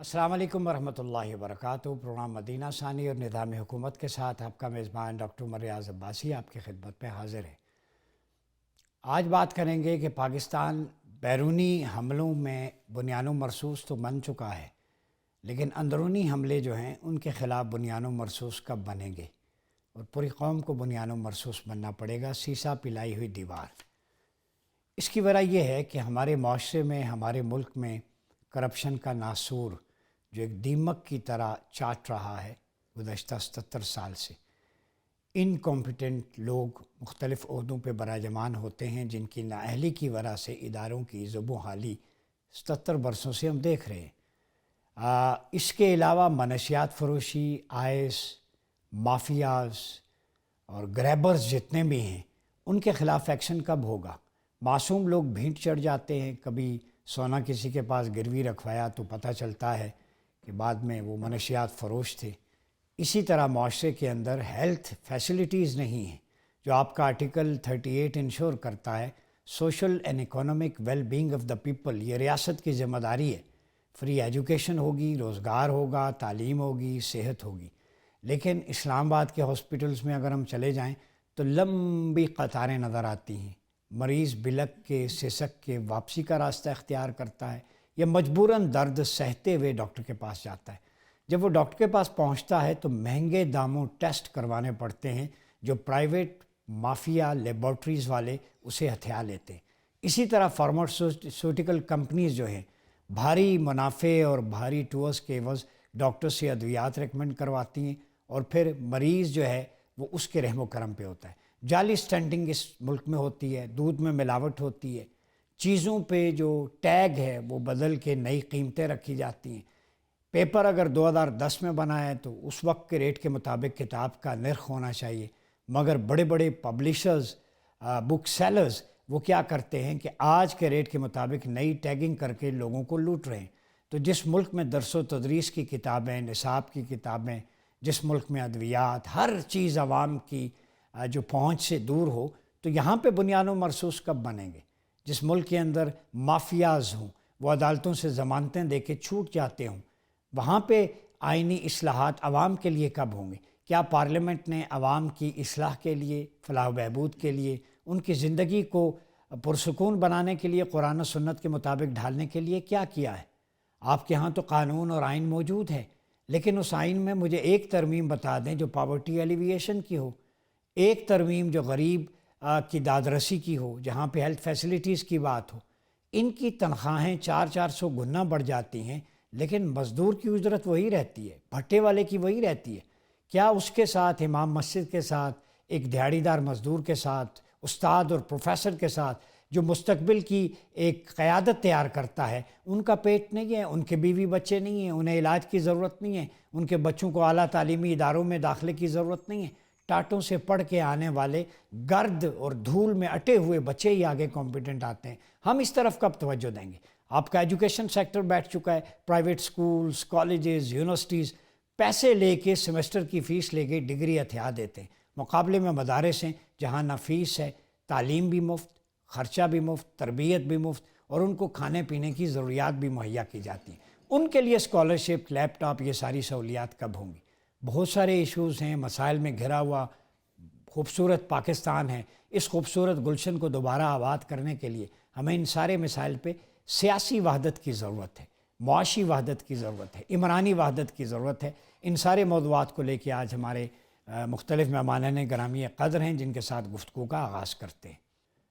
السلام علیکم ورحمۃ اللہ وبرکاتہ۔ پروگرام مدینہ ثانی اور نظام حکومت کے ساتھ آپ کا میزبان ڈاکٹر عمر ریاض عباسی آپ کی خدمت میں حاضر ہے۔ آج بات کریں گے کہ پاکستان بیرونی حملوں میں بنیاد و مرصوص تو بن چکا ہے، لیکن اندرونی حملے جو ہیں ان کے خلاف بنیاد و مرصوص کب بنیں گے، اور پوری قوم کو بنیاد و مرصوص بننا پڑے گا، سیسا پلائی ہوئی دیوار۔ اس کی وجہ یہ ہے کہ ہمارے معاشرے میں، ہمارے ملک میں کرپشن کا ناسور جو ایک دیمک کی طرح چاٹ رہا ہے گزشتہ 77 سال سے۔ انکمپیٹنٹ لوگ مختلف عہدوں پہ براجمان ہوتے ہیں جن کی نااہلی کی وجہ سے اداروں کی زب و حالی 77 برسوں سے ہم دیکھ رہے ہیں۔ اس کے علاوہ منشیات فروشی، آئس، مافیاز اور گریبرز جتنے بھی ہیں ان کے خلاف ایکشن کب ہوگا؟ معصوم لوگ بھینٹ چڑھ جاتے ہیں، کبھی سونا کسی کے پاس گروی رکھوایا تو پتہ چلتا ہے کہ بعد میں وہ منشیات فروش تھے۔ اسی طرح معاشرے کے اندر ہیلتھ فیسلٹیز نہیں ہیں جو آپ کا آرٹیکل 38 انشور کرتا ہے، social and economic well being of the people. یہ ریاست کی ذمہ داری ہے۔ فری ایجوکیشن ہوگی، روزگار ہوگا، تعلیم ہوگی، صحت ہوگی، لیکن اسلام آباد کے ہاسپٹلز میں اگر ہم چلے جائیں تو لمبی قطاریں نظر آتی ہیں۔ مریض بلک کے، سسک کے واپسی کا راستہ اختیار کرتا ہے یا مجبوراً درد سہتے ہوئے ڈاکٹر کے پاس جاتا ہے۔ جب وہ ڈاکٹر کے پاس پہنچتا ہے تو مہنگے داموں ٹیسٹ کروانے پڑتے ہیں جو پرائیویٹ مافیا لیبارٹریز والے اسے ہتھیا لیتے ہیں۔ اسی طرح فارماسیوٹیکل کمپنیز جو ہیں بھاری منافع اور بھاری ٹورس کے عوض ڈاکٹر سے ادویات ریکمنڈ کرواتی ہیں، اور پھر مریض جو ہے وہ اس کے رحم و کرم پہ ہوتا ہے۔ جعلی سٹینٹنگ اس ملک میں ہوتی ہے، دودھ میں ملاوٹ ہوتی ہے، چیزوں پہ جو ٹیگ ہے وہ بدل کے نئی قیمتیں رکھی جاتی ہیں۔ پیپر اگر 2010 میں بنا ہے تو اس وقت کے ریٹ کے مطابق کتاب کا نرخ ہونا چاہیے، مگر بڑے بڑے پبلشرز، بک سیلرز وہ کیا کرتے ہیں کہ آج کے ریٹ کے مطابق نئی ٹیگنگ کر کے لوگوں کو لوٹ رہے ہیں۔ تو جس ملک میں درس و تدریس کی کتابیں، نصاب کی کتابیں، جس ملک میں ادویات، ہر چیز عوام کی جو پہنچ سے دور ہو، تو یہاں پہ بنیاد و مرصوص کب بنیں گے؟ جس ملک کے اندر مافیاز ہوں، وہ عدالتوں سے ضمانتیں دے کے چھوٹ جاتے ہوں، وہاں پہ آئینی اصلاحات عوام کے لیے کب ہوں گے؟ کیا پارلیمنٹ نے عوام کی اصلاح کے لیے، فلاح و بہبود کے لیے، ان کی زندگی کو پرسکون بنانے کے لیے، قرآن و سنت کے مطابق ڈھالنے کے لیے کیا کیا ہے؟ آپ کے ہاں تو قانون اور آئین موجود ہے، لیکن اس آئین میں مجھے ایک ترمیم بتا دیں جو پاورٹی ایلیویشن کی ہو، ایک ترمیم جو غریب کی دادرسی کی ہو، جہاں پہ ہیلتھ فیسلٹیز کی بات ہو۔ ان کی تنخواہیں 400 گنا بڑھ جاتی ہیں، لیکن مزدور کی اجرت وہی رہتی ہے، بھٹے والے کی وہی رہتی ہے۔ کیا اس کے ساتھ امام مسجد کے ساتھ، ایک دیہڑی دار مزدور کے ساتھ، استاد اور پروفیسر کے ساتھ جو مستقبل کی ایک قیادت تیار کرتا ہے، ان کا پیٹ نہیں ہے، ان کے بیوی بچے نہیں ہیں، انہیں علاج کی ضرورت نہیں ہے، ان کے بچوں کو اعلیٰ تعلیمی اداروں میں داخلے کی ضرورت نہیں ہے؟ ٹاٹوں سے پڑھ کے آنے والے گرد اور دھول میں اٹے ہوئے بچے ہی آگے کمپیٹنٹ آتے ہیں۔ ہم اس طرف کب توجہ دیں گے؟ آپ کا ایجوکیشن سیکٹر بیٹھ چکا ہے، پرائیویٹ سکولز، کالجز، یونیورسٹیز پیسے لے کے سیمسٹر کی فیس لے کے ڈگری ہتھیا دیتے ہیں، مقابلے میں مدارس ہیں جہاں نہ فیس ہے، تعلیم بھی مفت، خرچہ بھی مفت، تربیت بھی مفت، اور ان کو کھانے پینے کی ضروریات بھی مہیا کی جاتی ہیں۔ ان کے لیے اسکالرشپ، لیپ ٹاپ، یہ ساری سہولیات کب ہوں گی؟ بہت سارے ایشوز ہیں، مسائل میں گھرا ہوا خوبصورت پاکستان ہے۔ اس خوبصورت گلشن کو دوبارہ آباد کرنے کے لیے ہمیں ان سارے مسائل پہ سیاسی وحدت کی ضرورت ہے، معاشی وحدت کی ضرورت ہے، عمرانی وحدت کی ضرورت ہے۔ ان سارے موضوعات کو لے کے آج ہمارے مختلف مہمانان گرامی قدر ہیں جن کے ساتھ گفتگو کا آغاز کرتے ہیں۔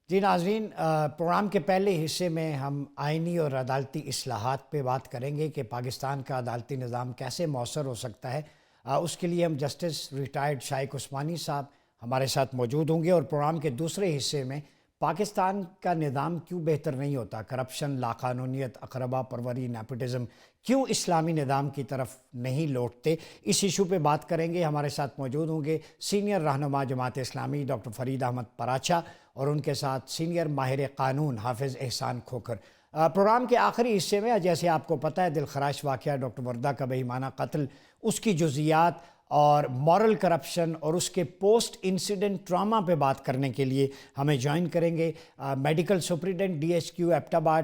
جی ناظرین، پروگرام کے پہلے حصے میں ہم آئینی اور عدالتی اصلاحات پہ بات کریں گے کہ پاکستان کا عدالتی نظام کیسے مؤثر ہو سکتا ہے۔ اس کے لیے ہم جسٹس ریٹائرڈ شائق عثمانی صاحب ہمارے ساتھ موجود ہوں گے، اور پروگرام کے دوسرے حصے میں پاکستان کا نظام کیوں بہتر نہیں ہوتا، کرپشن، لاقانونیت، اقربا پروری، نیپوٹزم کیوں اسلامی نظام کی طرف نہیں لوٹتے، اس ایشو پہ بات کریں گے۔ ہمارے ساتھ موجود ہوں گے سینئر رہنما جماعت اسلامی ڈاکٹر فرید احمد پراچا، اور ان کے ساتھ سینئر ماہر قانون حافظ احسان کھوکھر۔ پروگرام کے آخری حصے میں جیسے آپ کو پتہ ہے دل خراش واقعہ ڈاکٹر وردہ کا بہیمانہ قتل، اس کی جزیات اور مورل کرپشن اور اس کے پوسٹ انسیڈنٹ ٹراما پہ بات کرنے کے لیے ہمیں جوائن کریں گے medical superintendent D H Q Abbottabad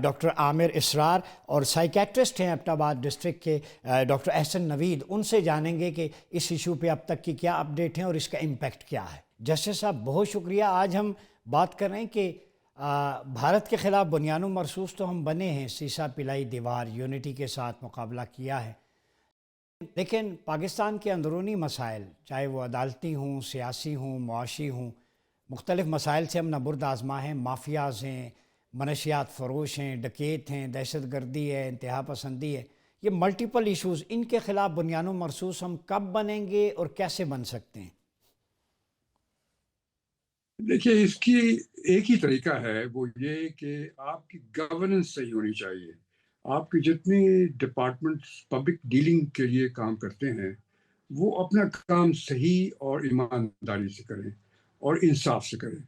doctor Amir Israr, اور سائیکیٹرسٹ ہیں ایبٹ آباد ڈسٹرکٹ کے ڈاکٹر احسن نوید. ان سے جانیں گے کہ اس ایشو پہ اب تک کی کیا اپڈیٹ ہیں اور اس کا امپیکٹ کیا ہے. جسٹس صاحب بہت شکریہ. آج ہم بات کر رہے ہیں کہ بھارت کے خلاف بنیاد مرصوص تو ہم بنے ہیں، سیسا پلائی دیوار یونٹی کے ساتھ مقابلہ کیا ہے، لیکن پاکستان کے اندرونی مسائل چاہے وہ عدالتی ہوں، سیاسی ہوں، معاشی ہوں، مختلف مسائل سے ہم نبرد آزما ہیں. مافیاز ہیں، منشیات فروش ہیں، ڈکیت ہیں، دہشت گردی ہے، انتہا پسندی ہے، یہ ملٹیپل ایشوز، ان کے خلاف بنیاد مرصوص ہم کب بنیں گے اور کیسے بن سکتے ہیں؟ دیکھیے، اس کی ایک ہی طریقہ ہے، وہ یہ کہ آپ کی گورننس صحیح ہونی چاہیے. آپ کے جتنے ڈپارٹمنٹس پبلک ڈیلنگ کے لیے کام کرتے ہیں وہ اپنا کام صحیح اور ایمانداری سے کریں اور انصاف سے کریں.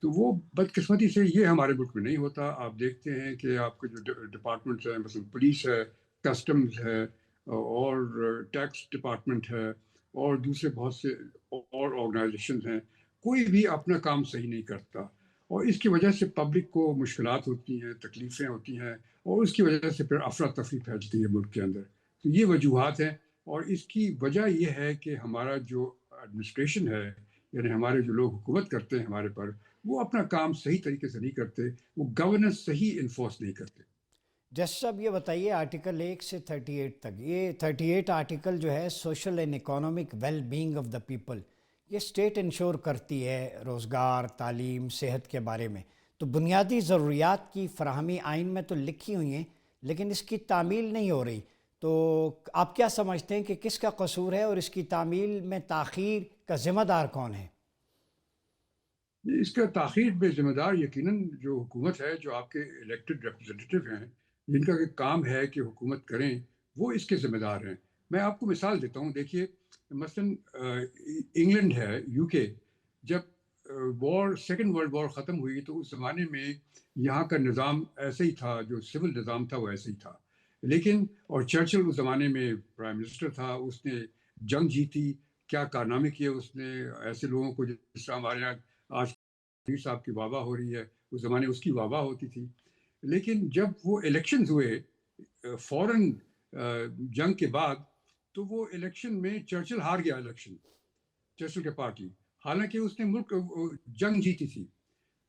تو وہ بدقسمتی سے یہ ہمارے ملک میں نہیں ہوتا. آپ دیکھتے ہیں کہ آپ کے جو ڈپارٹمنٹس ہیں، مثلا پولیس ہے، کسٹمز ہے، اور ٹیکس ڈپارٹمنٹ ہے، اور دوسرے بہت سے اور آرگنائزیشن ہیں، کوئی بھی اپنا کام صحیح نہیں کرتا. اور اس کی وجہ سے پبلک کو مشکلات ہوتی ہیں، تکلیفیں ہوتی ہیں، اور اس کی وجہ سے پھر افراتفری پھیلتی ہے ملک کے اندر. تو یہ وجوہات ہیں، اور اس کی وجہ یہ ہے کہ ہمارا جو ایڈمنسٹریشن ہے، یعنی ہمارے جو لوگ حکومت کرتے ہیں ہمارے پر، وہ اپنا کام صحیح طریقے سے نہیں کرتے، وہ گورننس صحیح انفورس نہیں کرتے. جسٹس صاحب یہ بتائیے، آرٹیکل 1 سے 38 تک، یہ 38 آرٹیکل جو ہے social and economic well being of the people, یہ اسٹیٹ انشور کرتی ہے روزگار، تعلیم، صحت کے بارے میں. تو بنیادی ضروریات کی فراہمی آئین میں تو لکھی ہوئی ہیں، لیکن اس کی تعمیل نہیں ہو رہی. تو آپ کیا سمجھتے ہیں کہ کس کا قصور ہے اور اس کی تعمیل میں تاخیر کا ذمہ دار کون ہے؟ اس کا تاخیر میں ذمہ دار یقیناً جو حکومت ہے، جو آپ کے الیکٹڈ ریپرزنٹیو ہیں، جن کا کام ہے کہ حکومت کریں، وہ اس کے ذمہ دار ہیں. میں آپ کو مثال دیتا ہوں. دیکھیے، مثلاً انگلینڈ ہے، یو کے، جب سیکنڈ ورلڈ وار ختم ہوئی تو اس زمانے میں یہاں کا نظام ایسے ہی تھا، جو سول نظام تھا وہ ایسے ہی تھا. لیکن اور چرچل اس زمانے میں پرائم منسٹر تھا، اس نے جنگ جیتی، کیا کارنامے کیے اس نے ایسے لوگوں کو جس طرح ہمارے یہاں آج پیر صاحب کی وابا ہو رہی ہے، اس زمانے اس کی وابا ہوتی تھی. لیکن جب وہ الیکشنز ہوئے فوراً جنگ کے بعد، تو وہ الیکشن میں چرچل ہار گیا الیکشن، چرچل کے پارٹی، حالانکہ اس نے ملک جنگ جیتی تھی.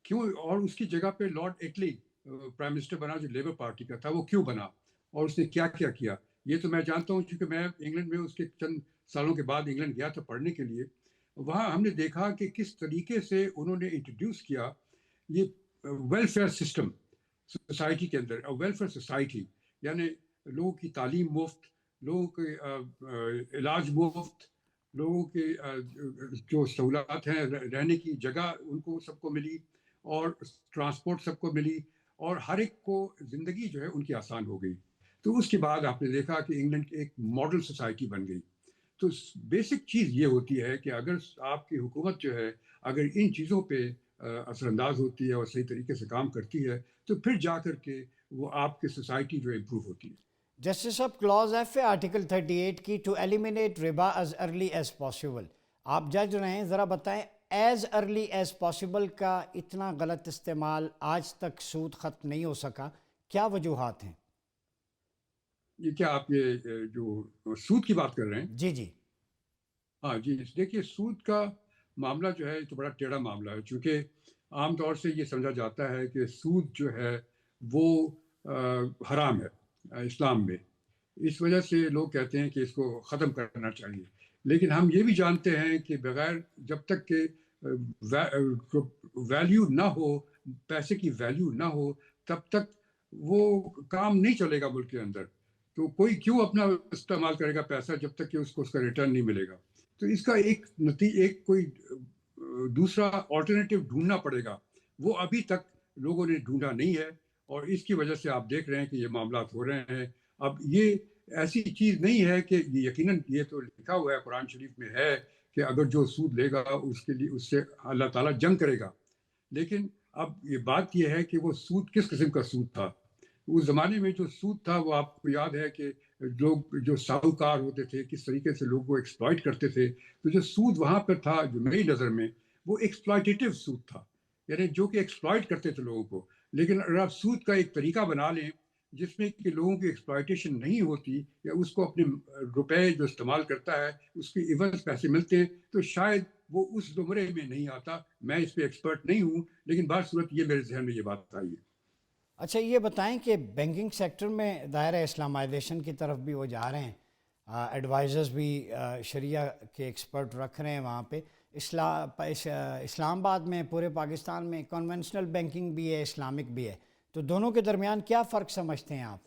کیوں؟ اور اس کی جگہ پہ لارڈ ایٹلی پرائم منسٹر بنا، جو لیبر پارٹی کا تھا. وہ کیوں بنا اور اس نے کیا کیا کیا، یہ تو میں جانتا ہوں، کیونکہ میں انگلینڈ میں اس کے چند سالوں کے بعد انگلینڈ گیا تھا پڑھنے کے لیے. وہاں ہم نے دیکھا کہ کس طریقے سے انہوں نے انٹروڈیوس کیا یہ ویلفیئر سسٹم سوسائٹی کے اندر. ویلفیئر سوسائٹی یعنی لوگوں کی تعلیم مفت، لوگوں کے علاج مفت، لوگوں کے جو سہولیات ہیں، رہنے کی جگہ ان کو سب کو ملی، اور ٹرانسپورٹ سب کو ملی، اور ہر ایک کو زندگی جو ہے ان کی آسان ہو گئی. تو اس کے بعد آپ نے دیکھا کہ انگلینڈ ایک ماڈل سوسائٹی بن گئی. تو بیسک چیز یہ ہوتی ہے کہ اگر آپ کی حکومت جو ہے، اگر ان چیزوں پہ اثر انداز ہوتی ہے اور صحیح طریقے سے کام کرتی ہے، تو پھر جا کر کے وہ آپ کی سوسائٹی جو امپروو ہوتی ہے. جسٹس صاحب کلوز ایف ہے آرٹیکل 38 کی، ٹو ایلیمینیٹ ربا ایز ارلی ایز پاسبل. آپ جج رہے ہیں، ذرا بتائیں ایز ارلی ایز پاسبل کا اتنا غلط استعمال آج تک سود ختم نہیں ہو سکا، کیا وجوہات ہیں؟ یہ کیا آپ یہ جو سود کی بات کر رہے ہیں؟ جی جی. ہاں جی. دیکھیے، سود کا معاملہ جو ہے تو بڑا ٹیڑھا معاملہ ہے، چونکہ عام طور سے یہ سمجھا جاتا ہے کہ سود جو ہے وہ حرام ہے اسلام میں. اس وجہ سے لوگ کہتے ہیں کہ اس کو ختم کرنا چاہیے. لیکن ہم یہ بھی جانتے ہیں کہ بغیر جب تک کہ ویلیو نہ ہو، پیسے کی ویلیو نہ ہو، تب تک وہ کام نہیں چلے گا ملک کے اندر. تو کوئی کیوں اپنا استعمال کرے گا پیسہ جب تک کہ اس کو اس کا ریٹرن نہیں ملے گا. تو اس کا ایک کوئی دوسرا آلٹرنیٹو ڈھونڈنا پڑے گا. وہ ابھی تک لوگوں نے ڈھونڈا نہیں ہے، اور اس کی وجہ سے آپ دیکھ رہے ہیں کہ یہ معاملات ہو رہے ہیں. اب یہ ایسی چیز نہیں ہے کہ یہ یقیناً یہ تو لکھا ہوا ہے قرآن شریف میں ہے کہ اگر جو سود لے گا اس کے لیے اس سے اللہ تعالیٰ جنگ کرے گا. لیکن اب یہ بات یہ ہے کہ وہ سود کس قسم کا سود تھا. اس زمانے میں جو سود تھا وہ آپ کو یاد ہے کہ لوگ جو ساہوکار ہوتے تھے کس طریقے سے لوگوں کو ایکسپلائٹ کرتے تھے. تو جو سود وہاں پر تھا جو میری نظر میں وہ ایکسپلائٹیو سود تھا، یعنی جو کہ ایکسپلائٹ کرتے تھے لوگوں کو. لیکن اگر آپ سود کا ایک طریقہ بنا لیں جس میں کہ لوگوں کی ایکسپلائٹیشن نہیں ہوتی یا اس کو اپنے روپے جو استعمال کرتا ہے اس کے عوض پیسے ملتے ہیں، تو شاید وہ اس زمرے میں نہیں آتا. میں اس پہ ایکسپرٹ نہیں ہوں، لیکن بات صورت یہ میرے ذہن میں یہ بات آئی ہے. اچھا یہ بتائیں کہ بینکنگ سیکٹر میں دائرہ اسلامائزیشن کی طرف بھی وہ جا رہے ہیں، ایڈوائزرز بھی شریعہ کے ایکسپرٹ رکھ رہے ہیں وہاں پہ. اسلام آباد میں پورے پاکستان میں کنونشنل بینکنگ بھی ہے، اسلامک بھی ہے، تو دونوں کے درمیان کیا فرق سمجھتے ہیں آپ؟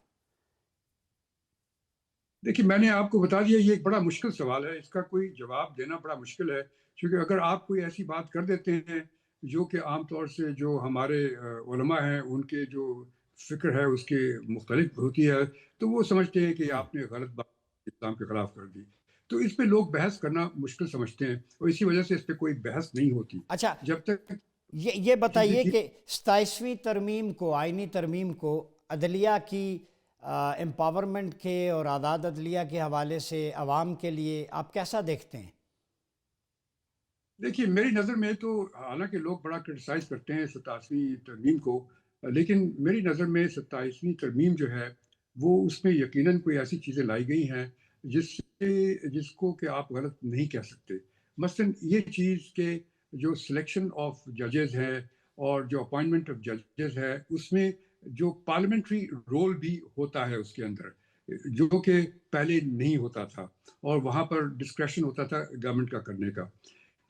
دیکھیے میں نے آپ کو بتا دیا یہ ایک بڑا مشکل سوال ہے، اس کا کوئی جواب دینا بڑا مشکل ہے. کیونکہ اگر آپ کوئی ایسی بات کر دیتے ہیں جو کہ عام طور سے جو ہمارے علماء ہیں ان کے جو فکر ہے اس کے مختلف ہوتی ہے، تو وہ سمجھتے ہیں کہ جی. آپ نے غلط بات اسلام کے خلاف کر دی. تو اس پہ لوگ بحث کرنا مشکل سمجھتے ہیں اور اسی وجہ سے اس پہ کوئی بحث نہیں ہوتی اچھا جب تک یہ چیزیں بتائیے ٹھیک. کہ 27ویں ترمیم کو، آئینی ترمیم کو، عدلیہ کی امپاورمنٹ کے اور آزاد عدلیہ کے حوالے سے عوام کے لیے آپ کیسا دیکھتے ہیں؟ دیکھیے میری نظر میں تو حالانکہ لوگ بڑا کرٹیسائز کرتے ہیں 27ویں ترمیم کو، لیکن میری نظر میں 27ویں ترمیم جو ہے وہ اس میں یقیناً کوئی ایسی چیزیں لائی گئی ہیں جس کو کہ آپ غلط نہیں کہہ سکتے. مثلاً یہ چیز کہ جو سلیکشن آف ججز ہے اور جو اپوائنٹمنٹ آف ججز ہے اس میں جو پارلیمنٹری رول بھی ہوتا ہے اس کے اندر، جو کہ پہلے نہیں ہوتا تھا، اور وہاں پر ڈسکریشن ہوتا تھا گورنمنٹ کا کرنے کا.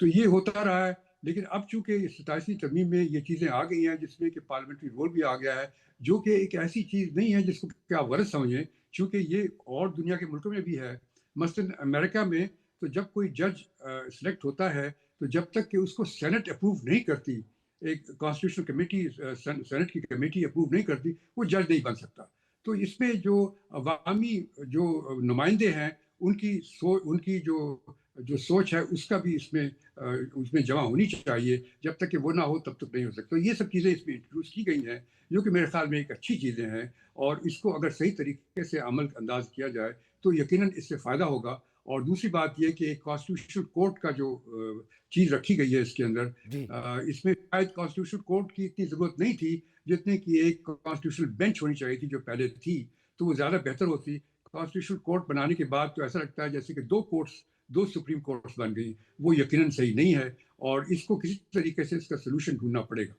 تو یہ ہوتا رہا ہے. لیکن اب چونکہ 27ویں ترمیم میں یہ چیزیں آ گئی ہیں جس میں کہ پارلیمنٹری رول بھی آ گیا ہے، جو کہ ایک ایسی چیز نہیں ہے جس کو کہ آپ غلط سمجھیں، چونکہ یہ اور دنیا کے ملکوں میں بھی ہے. مثلاً امریکہ میں تو جب کوئی جج سلیکٹ ہوتا ہے تو جب تک کہ اس کو سینٹ اپروو نہیں کرتی، ایک کانسٹیٹیوشنل کمیٹی سینٹ کی کمیٹی اپروو نہیں کرتی، وہ جج نہیں بن سکتا. تو اس میں جو عوامی جو نمائندے ہیں ان کی جو سوچ ہے اس کا بھی اس میں جمع ہونی چاہیے. جب تک کہ وہ نہ ہو تب تک نہیں ہو سکتا. یہ سب چیزیں اس میں انٹروڈیوس کی گئی ہیں جو کہ میرے خیال میں ایک اچھی چیزیں ہیں، اور اس کو اگر صحیح طریقے سے عمل انداز کیا جائے تو یقیناً اس سے فائدہ ہوگا. اور دوسری بات یہ کہ ایک کانسٹیٹیوشنل کورٹ کا جو چیز رکھی گئی ہے اس کے اندر، جی. اس میں شاید کانسٹیٹیوشنل کورٹ کی اتنی ضرورت نہیں تھی جتنے کی ایک کانسٹیٹیوشنل بینچ ہونی چاہیے تھی جو پہلے تھی، تو وہ زیادہ بہتر ہوتی. کانسٹیٹیوشنل کورٹ بنانے کے بعد تو ایسا لگتا ہے جیسے کہ دو سپریم کورٹس بن گئی. وہ یقیناً صحیح نہیں ہے اور اس کو کسی طریقے سے اس کا سلوشن ڈھونڈنا پڑے گا.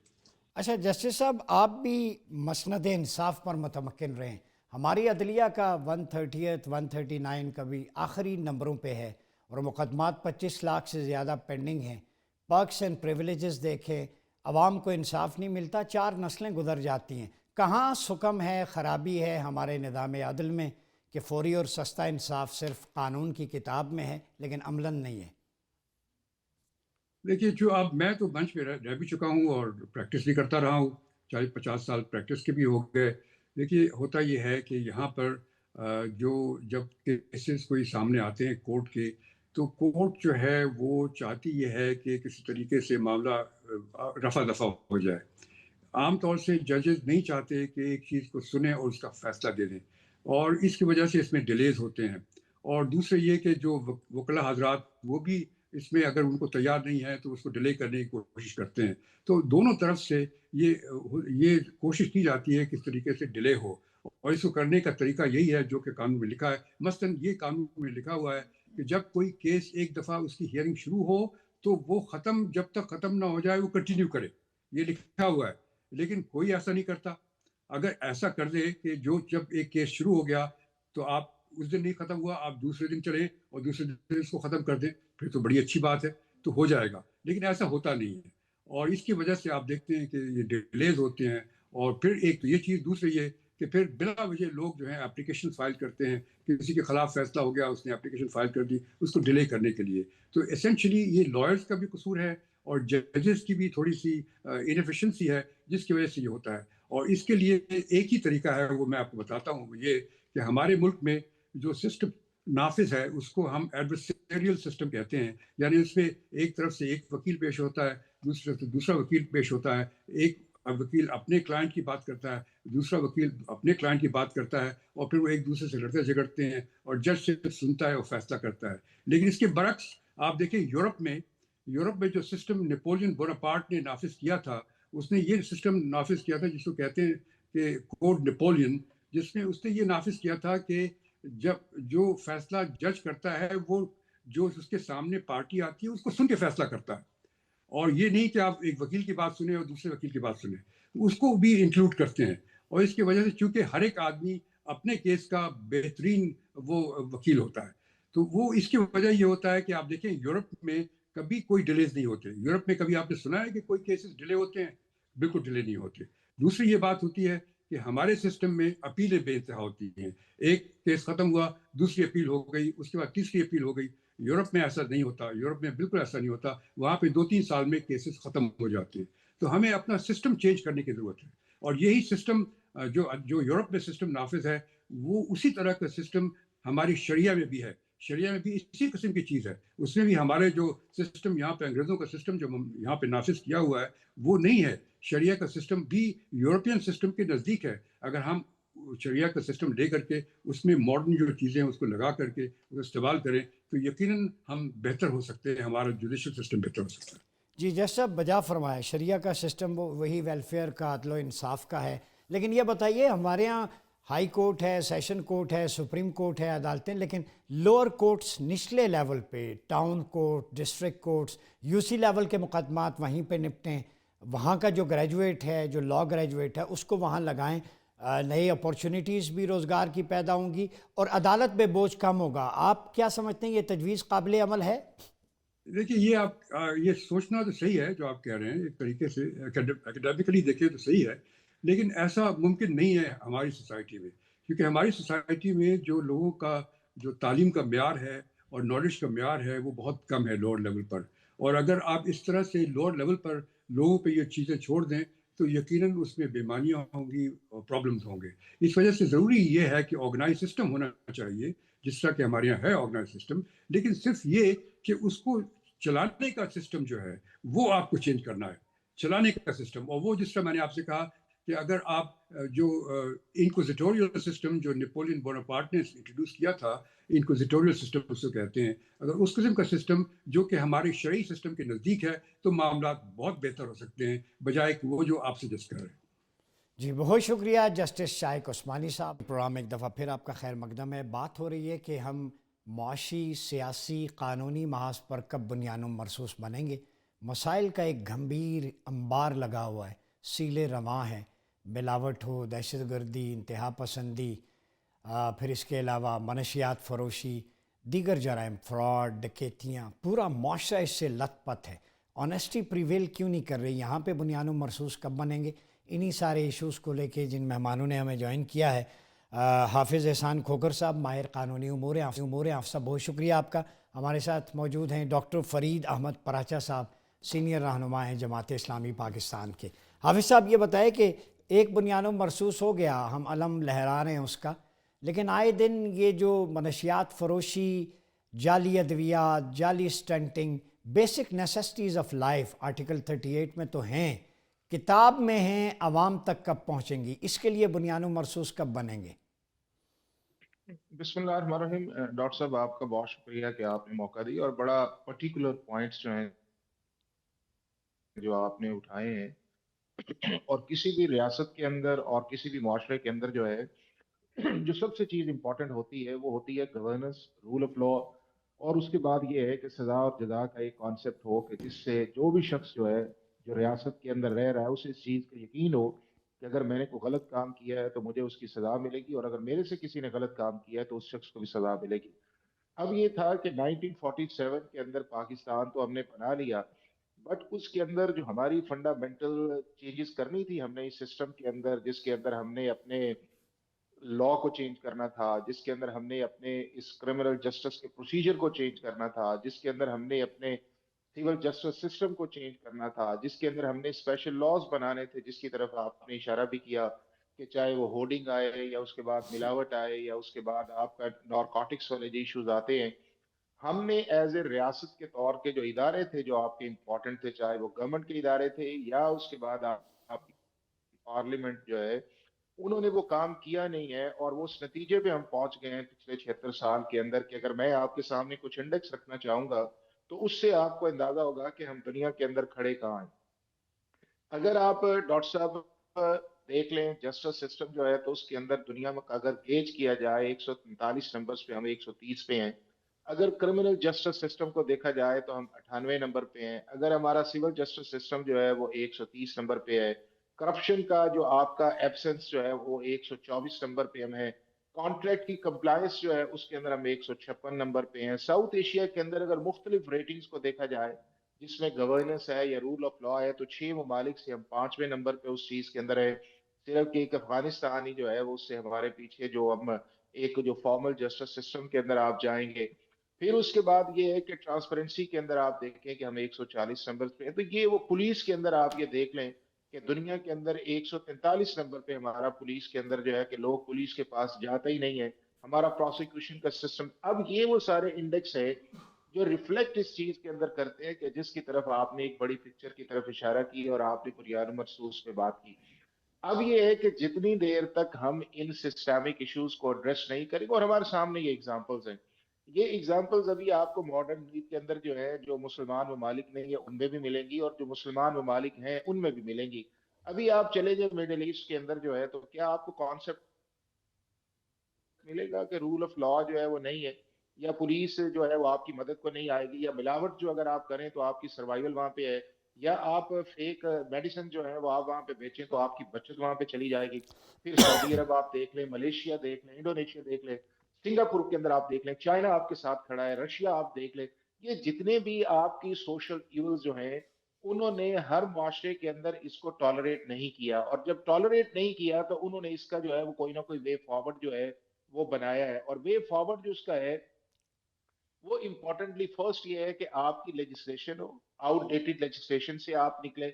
اچھا جسٹس صاحب، آپ بھی مسند انصاف پر متمکن رہے ہیں. ہماری عدلیہ کا 130 139 کا بھی آخری نمبروں پہ ہے اور مقدمات 25 لاکھ سے زیادہ پینڈنگ ہیں. پرکس اینڈ پریولیجز دیکھیں، عوام کو انصاف نہیں ملتا، 4 نسلیں گزر جاتی ہیں. کہاں سکم ہے، خرابی ہے ہمارے نظام عدل میں کہ فوری اور سستا انصاف صرف قانون کی کتاب میں ہے لیکن عملاً نہیں ہے؟ دیکھیے جو اب میں تو بنچ پہ رہ بھی چکا ہوں اور پریکٹس بھی کرتا رہا ہوں، 40-50 سال پریکٹس کے بھی ہو گئے. دیکھیے ہوتا یہ ہے کہ یہاں پر جو جب کیسز کوئی سامنے آتے ہیں کورٹ کے، تو کورٹ جو ہے وہ چاہتی یہ ہے کہ کسی طریقے سے معاملہ رفع دفع ہو جائے. عام طور سے ججز نہیں چاہتے کہ ایک چیز کو سنیں اور اس کا فیصلہ دے دیں، اور اس کی وجہ سے اس میں ڈیلیز ہوتے ہیں. اور دوسرے یہ کہ جو وکلا حضرات وہ بھی اس میں اگر ان کو تیار نہیں ہے تو اس کو ڈیلے کرنے کی کوشش کرتے ہیں. تو دونوں طرف سے یہ کوشش کی جاتی ہے کہ اس طریقے سے ڈیلے ہو، اور اس کو کرنے کا طریقہ یہی ہے جو کہ قانون میں لکھا ہے. مثلاً یہ قانون میں لکھا ہوا ہے کہ جب کوئی کیس ایک دفعہ اس کی ہیئرنگ شروع ہو تو وہ جب تک ختم نہ ہو جائے وہ کنٹینیو کرے. یہ لکھا ہوا ہے. لیکن کوئی ایسا نہیں کرتا. اگر ایسا کر دے کہ جب ایک کیس شروع ہو گیا تو آپ اس دن نہیں ختم ہوا، آپ دوسرے دن چلیں اور دوسرے دن اس کو ختم کر دیں، پھر تو بڑی اچھی بات ہے، تو ہو جائے گا. لیکن ایسا ہوتا نہیں ہے، اور اس کی وجہ سے آپ دیکھتے ہیں کہ یہ ڈیلیز ہوتے ہیں. اور پھر ایک تو یہ چیز، دوسری یہ کہ پھر بلا وجہ لوگ جو ہیں اپلیکیشن فائل کرتے ہیں کہ کسی کے خلاف فیصلہ ہو گیا، اس نے اپلیکیشن فائل کر دی اس کو ڈیلے کرنے کے لیے. تو اسینشلی یہ لائرز کا بھی قصور ہے اور ججز کی بھی تھوڑی سی انیفیشنسی ہے جس کی وجہ سے یہ ہوتا ہے. اور اس کے لیے ایک ہی طریقہ ہے، وہ میں آپ کو بتاتا ہوں، وہ یہ کہ ہمارے ملک میں جو سسٹم نافذ ہے اس کو ہم ایڈورسریل سسٹم کہتے ہیں. یعنی اس میں ایک طرف سے ایک وکیل پیش ہوتا ہے، دوسری طرف سے دوسرا وکیل پیش ہوتا ہے، ایک اب وکیل اپنے کلائنٹ کی بات کرتا ہے, دوسرا وکیل اپنے کلائنٹ کی بات کرتا ہے, اور پھر وہ ایک دوسرے سے لڑتے جھگڑتے ہیں, اور جج سے سنتا ہے اور فیصلہ کرتا ہے. لیکن اس کے برعکس آپ دیکھیں یورپ میں جو سسٹم نیپولین بوناپارٹ نے نافذ کیا تھا, اس نے یہ سسٹم نافذ کیا تھا جس کو کہتے ہیں کہ کوڈ نیپولین, جس میں اس نے یہ نافذ کیا تھا کہ جب جو فیصلہ جج کرتا ہے وہ جو اس کے سامنے پارٹی آتی ہے اس کو سن کے فیصلہ کرتا ہے, اور یہ نہیں کہ آپ ایک وکیل کی بات سنیں اور دوسرے وکیل کی بات سنیں, اس کو بھی انکلوڈ کرتے ہیں. اور اس کی وجہ سے چونکہ ہر ایک آدمی اپنے کیس کا بہترین وہ وکیل ہوتا ہے, تو وہ اس کی وجہ یہ ہوتا ہے کہ آپ دیکھیں یورپ میں کبھی کوئی ڈیلیز نہیں ہوتے. یورپ میں کبھی آپ نے سنا ہے کہ کوئی کیسز ڈیلے ہوتے ہیں؟ بالکل ڈیلے نہیں ہوتے. دوسری یہ بات ہوتی ہے کہ ہمارے سسٹم میں اپیلیں بے انتہا ہوتی ہیں. ایک کیس ختم ہوا, دوسری اپیل ہو گئی, اس کے بعد تیسری اپیل ہو گئی. یورپ میں ایسا نہیں ہوتا, یورپ میں بالکل ایسا نہیں ہوتا. وہاں پہ 2-3 سال میں کیسز ختم ہو جاتے ہیں. تو ہمیں اپنا سسٹم چینج کرنے کی ضرورت ہے, اور یہی سسٹم جو یورپ میں سسٹم نافذ ہے وہ اسی طرح کا سسٹم ہماری شریعہ میں بھی ہے. شریعہ میں بھی اسی قسم کی چیز ہے. اس میں بھی ہمارے جو سسٹم یہاں پہ انگریزوں کا سسٹم جو یہاں پہ نافذ کیا ہوا ہے وہ نہیں ہے. شریعہ کا سسٹم بھی یورپین سسٹم کے نزدیک ہے. اگر ہم شریعہ کا سسٹم لے کر کے اس میں ماڈرن جو چیزیں ہیں اس کو لگا کر کے اس کو استعمال کریں تو یقیناً ہم بہتر ہو سکتے ہیں, ہمارا جوڈیشل سسٹم بہتر ہو سکتا ہے. جی جیسا بجا فرمایا, شریعہ کا سسٹم وہی ویلفیئر کا, عدل و انصاف کا ہے. لیکن یہ بتائیے, ہمارے ہاں ہائی کورٹ ہے, سیشن کورٹ ہے, سپریم کورٹ ہے, عدالتیں, لیکن لوور کورٹس نچلے لیول پہ, town court, district courts, U C level کے مقدمات وہیں پہ نپٹیں. وہاں کا جو گریجویٹ ہے, جو لا گریجویٹ ہے, اس کو وہاں لگائیں. نئی اپورچونیٹیز بھی روزگار کی پیدا ہوں گی اور عدالت پہ بوجھ کم ہوگا. آپ کیا سمجھتے ہیں, یہ تجویز قابل عمل ہے؟ دیکھیے یہ آپ یہ سوچنا تو صحیح ہے جو آپ کہہ رہے ہیں, ایک طریقے سے اکیڈیمکلی دیکھیں تو صحیح ہے, لیکن ایسا ممکن نہیں ہے ہماری سوسائٹی میں. کیونکہ ہماری سوسائٹی میں جو لوگوں کا جو تعلیم کا معیار ہے اور نالج کا معیار ہے وہ بہت کم ہے لوور لیول پر. اور اگر آپ اس طرح سے لوور لیول پر لوگوں پہ یہ چیزیں چھوڑ دیں تو یقیناً اس میں بیماریاں ہوں گی اور پرابلمس ہوں گے. اس وجہ سے ضروری یہ ہے کہ آرگنائز سسٹم ہونا چاہیے, جس طرح کہ ہمارے یہاں ہے آرگنائز سسٹم, لیکن صرف یہ کہ اس کو چلانے کا سسٹم جو ہے وہ آپ کو چینج کرنا ہے, چلانے کا سسٹم. اور وہ جس طرح میں نے آپ سے کہا کہ اگر آپ جو انکوزیٹوریل سسٹم جو نیپولین بوناپارٹ نے انٹروڈیوس کیا تھا, انکوزیٹوریل سسٹم اس کو کہتے ہیں, اگر اس قسم کا سسٹم جو کہ ہمارے شرعی سسٹم کے نزدیک ہے تو معاملات بہت بہتر ہو سکتے ہیں بجائے کہ وہ جو آپ سجیسٹ کر رہے ہیں. جی بہت شکریہ جسٹس شائق عثمانی صاحب. پروگرام ایک دفعہ پھر آپ کا خیر مقدم ہے. بات ہو رہی ہے کہ ہم معاشی, سیاسی, قانونی محاذ پر کب بنیان مرصوص بنیں گے. مسائل کا ایک گھمبیر انبار لگا ہوا ہے, سیلے رواں ہیں. ملاوٹ ہو, دہشت گردی, انتہا پسندی, پھر اس کے علاوہ منشیات فروشی, دیگر جرائم, فراڈ, ڈکیتیاں, پورا معاشرہ اس سے لت پت ہے. آنیسٹی پریویل کیوں نہیں کر رہی؟ یہاں پہ بنیان مرصوص کب بنیں گے؟ انہی سارے ایشوز کو لے کے جن مہمانوں نے ہمیں جوائن کیا ہے, حافظ احسان کھوکھر صاحب, ماہر قانونی امور افسا, بہت شکریہ آپ کا. ہمارے ساتھ موجود ہیں ڈاکٹر فرید احمد پراچا صاحب, سینئر رہنما ہیں جماعت اسلامی پاکستان کے. حافظ صاحب یہ بتائیں کہ ایک بنیان مرصوص ہو گیا, ہم علم لہرا رہے ہیں اس کا, لیکن آئے دن یہ جو منشیات فروشی, جعلی ادویات, جعلی stunting, basic necessities of life article 38 میں تو ہیں, کتاب میں ہیں, عوام تک کب پہنچیں گی؟ اس کے لیے بنیان و مرصوص کب بنیں گے؟ بسم اللہ الرحمن الرحیم. ڈاکٹر صاحب آپ کا بہت شکریہ کہ آپ نے موقع دی اور بڑا پرٹیکولر پوائنٹس جو ہیں جو آپ نے اٹھائے ہیں. اور کسی بھی ریاست کے اندر اور کسی بھی معاشرے کے اندر جو ہے جو سب سے چیز امپورٹنٹ ہوتی ہے وہ ہوتی ہے گورننس, رول آف لا, اور اس کے بعد یہ ہے کہ سزا اور جزا کا ایک کانسیپٹ ہو کہ جس سے جو بھی شخص جو ہے جو ریاست کے اندر رہ رہا ہے اسے اس چیز کا یقین ہو کہ اگر میں نے کوئی غلط کام کیا ہے تو مجھے اس کی سزا ملے گی, اور اگر میرے سے کسی نے غلط کام کیا ہے تو اس شخص کو بھی سزا ملے گی. اب یہ تھا کہ 1947 کے اندر پاکستان تو ہم نے بنا لیا, بٹ اس کے اندر جو ہماری فنڈامنٹل چینجز کرنی تھی ہم نے اس سسٹم کے اندر, جس کے اندر ہم نے اپنے لا کو چینج کرنا تھا, جس کے اندر ہم نے اپنے اس کرمنل جسٹس کے پروسیجر کو چینج کرنا تھا, جس کے اندر ہم نے اپنے سول جسٹس سسٹم کو چینج کرنا تھا, جس کے اندر ہم نے اسپیشل لاز بنانے تھے, جس کی طرف آپ نے اشارہ بھی کیا کہ چاہے وہ ہورڈنگ آئے یا اس کے بعد ملاوٹ آئے یا اس کے بعد آپ کا نارکوٹکس والے جو ایشوز آتے ہیں, ہم نے ایز اے ریاست کے طور کے جو ادارے تھے جو آپ کے امپورٹنٹ تھے, چاہے وہ گورنمنٹ کے ادارے تھے یا اس کے بعد آپ پارلیمنٹ جو ہے انہوں نے وہ کام کیا نہیں ہے، اور وہ اس نتیجے پہ ہم پہنچ گئے ہیں پچھلے 76 سال کے اندر کہ اگر میں آپ کے سامنے کچھ انڈیکس رکھنا چاہوں گا تو اس سے آپ کو اندازہ ہوگا کہ ہم دنیا کے اندر کھڑے کہاں ہیں۔ اگر آپ ڈاکٹر صاحب دیکھ لیں جسٹس سسٹم جو ہے تو اس کے اندر دنیا میں اگر گیج کیا جائے 143 نمبرز پہ، ہم 130 پہ ہیں۔ اگر کرمنل جسٹس سسٹم کو دیکھا جائے تو ہم 98 نمبر پہ ہیں۔ اگر ہمارا سول جسٹس سسٹم جو ہے وہ 130 نمبر پہ ہے۔ کرپشن کا جو آپ کا ایبسنس جو ہے وہ 124 نمبر پہ ہم ہیں۔ کانٹریکٹ کی کمپلائنس جو ہے اس کے اندر ہم 156 نمبر پہ ہیں۔ ساؤتھ ایشیا کے اندر اگر مختلف ریٹنگز کو دیکھا جائے جس میں گورننس ہے یا رول آف لا ہے تو 6 ممالک سے ہم 5ویں نمبر پہ اس چیز کے اندر ہے۔ صرف کہ ایک افغانستان ہی جو ہے وہ اس سے ہمارے پیچھے، جو ہم ایک جو فارمل جسٹس سسٹم کے اندر آپ جائیں گے۔ پھر اس کے بعد یہ ہے کہ ٹرانسپیرنسی کے اندر آپ دیکھیں کہ ہم 140 نمبر پہ ہیں۔ تو یہ وہ پولیس کے اندر آپ یہ دیکھ لیں کہ دنیا کے اندر 143 نمبر پہ ہمارا پولیس کے اندر جو ہے کہ لوگ پولیس کے پاس جاتا ہی نہیں ہے۔ ہمارا پروسیکیوشن کا سسٹم، اب یہ وہ سارے انڈیکس ہے جو ریفلیکٹ اس چیز کے اندر کرتے ہیں کہ جس کی طرف آپ نے ایک بڑی پکچر کی طرف اشارہ کی اور آپ نے بنیاد مرصوص پہ بات کی۔ اب یہ ہے کہ جتنی دیر تک ہم ان سسٹمک ایشوز کو ایڈریس نہیں کریں گے، اور ہمارے سامنے یہ ایگزامپلز ہیں، یہ ایگزامپلز ابھی آپ کو ماڈرن کے اندر جو ہے جو مسلمان ممالک نہیں ہے ان میں بھی ملیں گی، اور جو مسلمان ممالک ہیں ان میں بھی ملیں گی۔ ابھی آپ چلے جائیں مڈل ایسٹ کے اندر جو ہے تو کیا آپ کو کانسیپٹ ملے گا کہ رول آف لا جو ہے وہ نہیں ہے، یا پولیس جو ہے وہ آپ کی مدد کو نہیں آئے گی، یا ملاوٹ جو اگر آپ کریں تو آپ کی سروائیول وہاں پہ ہے، یا آپ فیک میڈیسن جو ہے وہ آپ وہاں پہ بیچیں تو آپ کی بچت وہاں پہ چلی جائے گی۔ پھر سعودی عرب آپ دیکھ لیں، ملیشیا دیکھ لیں، انڈونیشیا دیکھ لیں، سنگاپور کے اندر آپ دیکھ لیں، چائنا آپ کے ساتھ کھڑا ہے، رشیا آپ دیکھ لیں۔ یہ جتنے بھی آپ کی سوشل ایونز جو ہیں انہوں نے ہر معاشرے کے اندر اس کو ٹالریٹ نہیں کیا، اور جب ٹالریٹ نہیں کیا تو انہوں نے اس کا جو ہے وہ کوئی نہ کوئی وے فارورڈ جو ہے وہ بنایا ہے۔ اور وے فارورڈ جو اس کا ہے وہ امپورٹنٹلی فرسٹ یہ ہے کہ آپ کی لیجسلیشن ہو، آؤٹ ڈیٹڈ لیجسلیشن سے آپ نکلیں،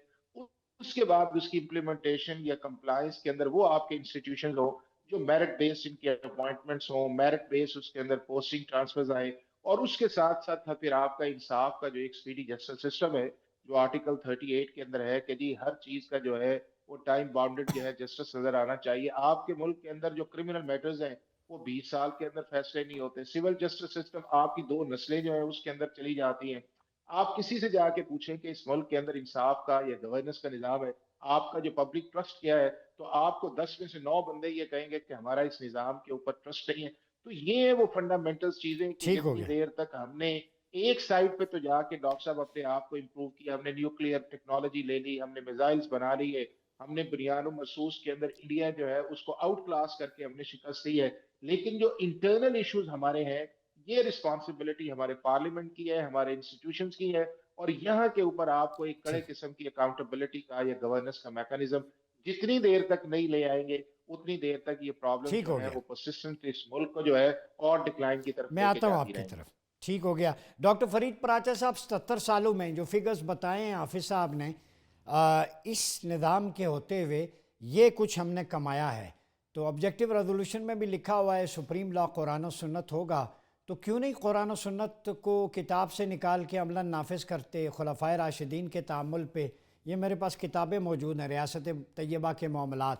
اس کے بعد اس کی امپلیمنٹیشن یا کمپلائنس کے اندر وہ آپ کے انسٹیٹیوشن ہو جو میرٹ بیس ان کی اپوائنٹمنٹس ہوں، میرٹ بیس اس کے اندر پوسٹنگ ٹرانسفرز آئے، اور اس کے ساتھ ساتھ پھر آپ کا انصاف کا جو ایک اسپیڈی جسٹس سسٹم ہے جو آرٹیکل 38 کے اندر ہے کہ جی ہر چیز کا جو ہے وہ ٹائم باؤنڈڈ جو ہے جسٹس نظر آنا چاہیے۔ آپ کے ملک کے اندر جو کرمنل میٹرز ہیں وہ 20 سال کے اندر فیصلے نہیں ہوتے۔ سول جسٹس سسٹم آپ کی 2 نسلیں جو ہیں اس کے اندر چلی جاتی ہیں۔ آپ کسی سے جا کے پوچھیں کہ اس ملک کے اندر انصاف کا یا گورننس کا نظام ہے، آپ کا جو پبلک ٹرسٹ کیا ہے، تو آپ کو 10 میں سے 9 بندے یہ کہیں گے کہ ہمارا اس نظام کے اوپر ٹرسٹ نہیں ہے۔ تو یہ وہ فنڈامنٹلز چیزیں کہ ٹھیک ہو جتنی گیا۔ دیر تک ہم نے ایک سائڈ پہ تو جا کے ڈاکٹر صاحب اپنے آپ کو امپروو کیا، ہم نے نیوکلیئر ٹیکنالوجی لے لی، ہم نے میزائلز بنا لیے، ہم نے بنیاد مرصوص کے اندر انڈیا جو ہے اس کو آؤٹ کلاس کر کے ہم نے شکست دی ہے، لیکن جو انٹرنل ایشوز ہمارے ہیں یہ رسپانسبلٹی ہمارے پارلیمنٹ کی ہے، ہمارے انسٹیٹیوشنز کی ہے، اور یہاں کے اوپر آپ کو ایک کڑے ٹھیک قسم کی اکاؤنٹیبلٹی کا یا گورننس کا میکانزم جتنی دیر تک نہیں لے آئیں گے اتنی دیر تک یہ پرابلم ٹھیک جو ہو ہیں گیا، وہ پرسسٹنٹ اس ملک کو جو ہے اور ڈکلائن کی طرف میں لے کے آتا ہوں جاتی آپ کی رہیں گی۔ طرف۔ ٹھیک ہو گیا ڈاکٹر فرید پراچا صاحب، 77 سالوں میں جو فگرز بتائے ہیں حافظ صاحب نے، اس نظام کے ہوتے ہوئے یہ کچھ ہم نے کمایا ہے، تو آبجیکٹیو ریزولوشن میں بھی لکھا ہوا ہے سپریم لا قرآن و سنت ہوگا، تو کیوں نہیں قرآن و سنت کو کتاب سے نکال کے عملاً نافذ کرتے خلفائے راشدین کے تعامل پہ؟ یہ میرے پاس کتابیں موجود ہیں، ریاست طیبہ کے معاملات،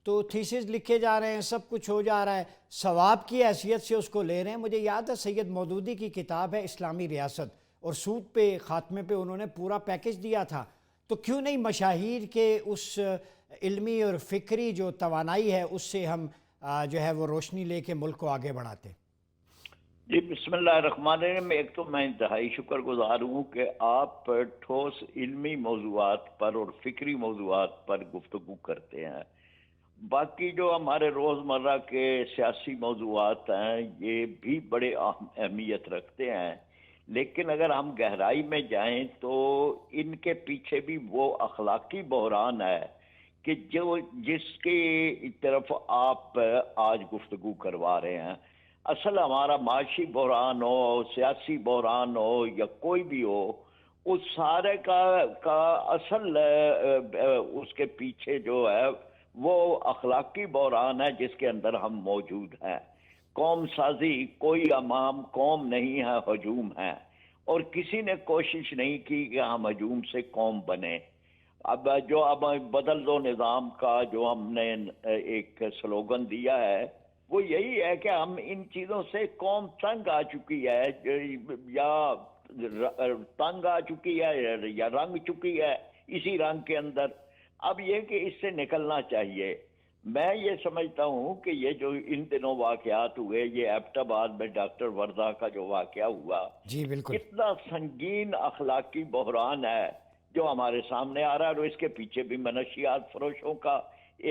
تو تھیسز لکھے جا رہے ہیں، سب کچھ ہو جا رہا ہے، ثواب کی حیثیت سے اس کو لے رہے ہیں۔ مجھے یاد ہے سید مودودی کی کتاب ہے اسلامی ریاست، اور سود پہ خاتمے پہ انہوں نے پورا پیکج دیا تھا، تو کیوں نہیں مشاہیر کے اس علمی اور فکری جو توانائی ہے اس سے ہم جو ہے وہ روشنی لے کے ملک کو آگے بڑھاتے؟ جی بسم اللہ الرحمن الرحیم۔ ایک تو میں انتہائی شکر گزار ہوں کہ آپ ٹھوس علمی موضوعات پر اور فکری موضوعات پر گفتگو کرتے ہیں۔ باقی جو ہمارے روزمرہ کے سیاسی موضوعات ہیں یہ بھی بڑے اہمیت رکھتے ہیں، لیکن اگر ہم گہرائی میں جائیں تو ان کے پیچھے بھی وہ اخلاقی بحران ہے کہ جس کی طرف آپ آج گفتگو کروا رہے ہیں۔ اصل ہمارا معاشی بحران ہو، سیاسی بحران ہو یا کوئی بھی ہو، اس سارے کا اصل اس کے پیچھے جو ہے وہ اخلاقی بحران ہے جس کے اندر ہم موجود ہیں۔ قوم سازی کوئی امام قوم نہیں ہے، ہجوم ہے، اور کسی نے کوشش نہیں کی کہ ہم ہجوم سے قوم بنے۔ اب جو اب بدل دو نظام کا جو ہم نے ایک سلوگن دیا ہے وہ یہی ہے کہ ہم ان چیزوں سے قوم تنگ آ چکی ہے، یا تنگ آ چکی ہے یا رنگ چکی ہے اسی رنگ کے اندر. اب یہ کہ اس سے نکلنا چاہیے. میں یہ سمجھتا ہوں کہ یہ جو ان دنوں واقعات ہوئے، یہ ایبٹ آباد میں ڈاکٹر وردہ کا جو واقعہ ہوا، جی بالکل. کتنا سنگین اخلاقی بحران ہے جو ہمارے سامنے آ رہا ہے، اور اس کے پیچھے بھی منشیات فروشوں کا